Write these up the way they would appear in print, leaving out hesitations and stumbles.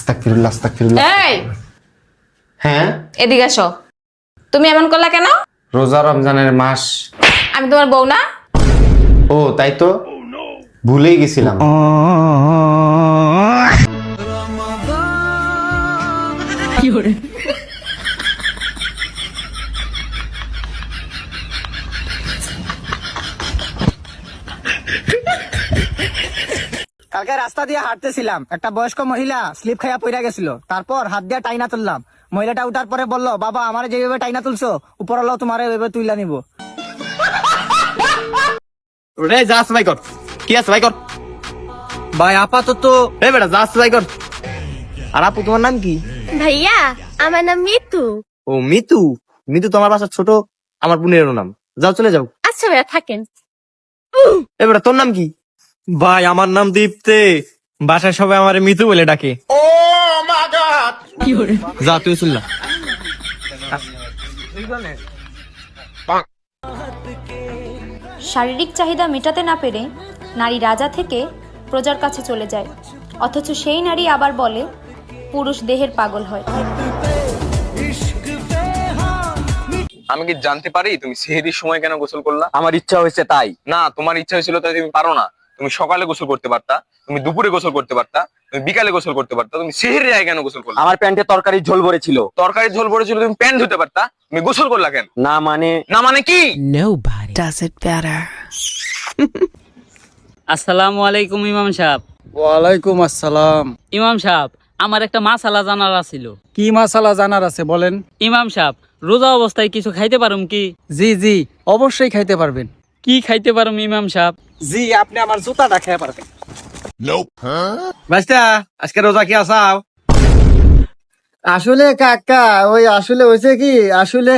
আস্তাগফিরুল্লাহ আস্তাগফিরুল্লাহ। এই হ্যাঁ, এদিকে আসো। তুমি এমন করলা কেন? রোজা রমজানের মাস। আমি তোমার বউ না? ও তাই তো, ভুলেই গেছিলাম। কালকে রাস্তা দিয়ে হাঁটতেছিলাম, একটা বয়স্ক মহিলা স্লিপ খাইয়া পড়ে গেছিল। তারপর হাত দিয়ে টাইনা তুললাম। মহিলাটা উঠার পরে বলল, বাবা আমার যেভাবে টাইনা তুলছো উপর আল্লাহ তোমার এভাবে তুইলা নিব। রে যাস ভাই কর, কি আছে ভাই কর ভাই আপাতত রে বেটা, যাস ভাই কর। আর আপু তোমার নাম কি? ভাইয়া আমার নাম মিতু। ও মিতু। মিতু তোমার বাসার ছোট, আমার বোনেরও নাম। যাও চলে যাও। আচ্ছা ভাইয়া থাকেন। এ বেটা তোর নাম কি? ভাই আমার নাম দীপ্তে, বাসায় সবাই আমার মিতু বলে ডাকে। যা তুই শুনলা। শারীরিক চাহিদা মেটাতে না পেরে নারী রাজা থেকে প্রজার কাছে চলে যায়, অথচ সেই নারী আবার বলে পুরুষ দেহের পাগল হয়। আমি কি জানতে পারি তুমি সেহরির সময় কেন গোসল করলা? আমার ইচ্ছা হয়েছে তাই। না, তোমার ইচ্ছা হয়েছিল তাই তুমি পারো না। তুমি সকালে গোসল করতে পারতা, তুমি দুপুরে গোসল করতে পারতা, তুমি বিকালে গোসল করতে পারতা। তুমি সেহরির আগে কেন গোসল করলা? আমার প্যান্টে তরকারি ঝোল ভরেছিল। তরকারি ঝোল পড়েছিল, তুমি প্যান্ট ধুতে পারতা, তুমি গোসল করলা কেন? না মানে না মানে কি? আসসালামু আলাইকুম ইমাম সাহেব। ওয়ালাইকুম আসসালাম। ইমাম সাহেব, আমার একটা মাসালা জানার আছিল। কি মাসালা জানার আছে বলেন? ইমাম সাহেব, রোজা অবস্থায় কিছু খাইতে পারুম কি? জি জি অবশ্যই খাইতে পারবেন। কি খাইতে পারুম ইমাম সাহেব? জি আপনি আমার জুতাটা খেয়ে পারবেন। বাস্তা আজকে রোজা কি আসাও? আসলে কাকা ওই আসলে হয়েছে কি আসলে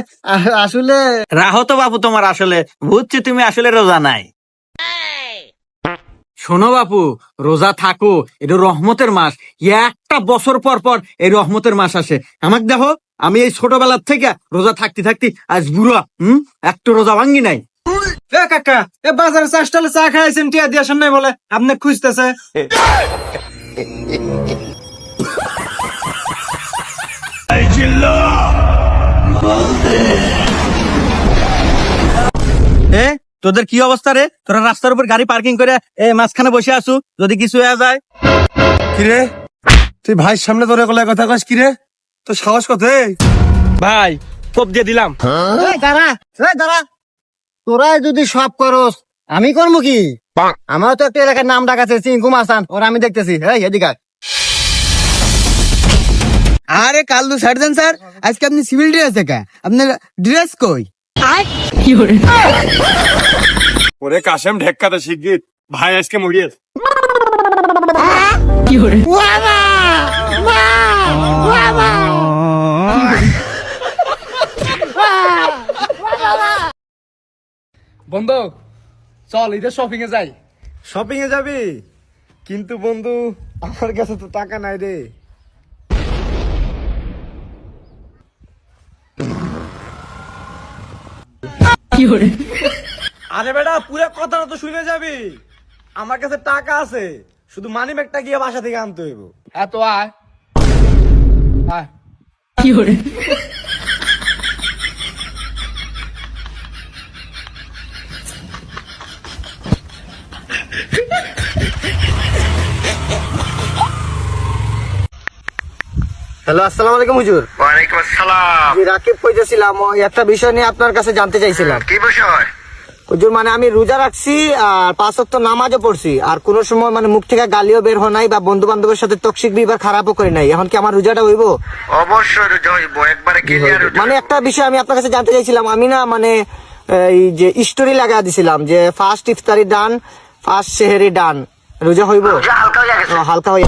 আসলে রাহো তো বাপু, তোমার আসলে বুঝছি তুমি আসলে রোজা নাই। শোনো বাপু, রোজা থাকো, এটা রহমতের মাস। একটা বছর পর পর এই রহমতের মাস আসে। আমাকে দেখো, আমি এই ছোটবেলার থেকে রোজা থাকতে থাকতে আজ বুড়া একটু রোজা ভাঙ্গি নাই। এ কাকা, এ বাজারে চা স্টলে চা খাইছেন, টিয়া দিয়ে আসেন নাই বলে আপনি খুঁজতেছে। এ তোদের কি অবস্থা রে? তোরা রাস্তার উপর গাড়ি পার্কিং করে মাঝখানে বসে আছু, যদি কিছু হয়ে যায়? কিরে তুই ভাইয়ের সামনে তোরে গলায় কথা কস? কিরে তোর সাহস কত? ভাই কোপ দিয়ে দিলাম। দাঁড়া দাঁড়া, তোরা যদি সব করস আমি করবো কি? আমার তো একটা এলাকার নাম ডাকাছে চিঙ্কু মাসান, ওরা আমি দেখতেছি। এই এদিকে আরে কালু ছাড় দেন স্যার, আজকে আপনি সিভিল ড্রেস কে, আপনার ড্রেস কই? ওরে কাশেম ঢেক্কাতে শিগগির ভাই আজকে মরিয়ে। বন্ধু চল ঈদের শপিং এ যাই। শপিং এ যাবি? কিন্তু বন্ধু আমার কাছে তো টাকা নাই রে। আরে বেটা, পুরো কথাটা তো শুনে যাবি। আমার কাছে টাকা আছে, শুধু মানি ব্যাগটা গিয়ে বাসা থেকে আনতে হইব। হ্যাঁ তো আয় আয়। হ্যালো, আসসালামু আলাইকুম হুজুর। ওয়ালাইকুম আসসালাম। জি রাকিব কইতেছিলাম, ওই একটা বিষয় নিয়ে আপনার কাছে জানতে চাইছিলাম। কি বিষয়? হুজুর মানে আমি রোজা রাখছি আর 5 ওয়াক্ত নামাজও পড়ছি, আর কোন সময় মানে মুখ থেকে গালিও বের হয় নাই বা বন্ধু বান্ধবের সাথে টক্সিক বিহেভিয়ার খারাপও করি নাই। এখন কি আমার রোজাটা হইব? অবশ্যই রোজা হইব, একবারে ক্লিয়ার। মানে একটা বিষয় আমি আপনার কাছে জানতে চাইছিলাম। আমি না মানে এই যে স্টোরি লাগা দিছিলাম যে ফার্স্ট ইফতারি ডান, ফার্স্ট সেহরি ডান, রোজা হইব? হালকা হয়ে গেছে। হালকা হয়ে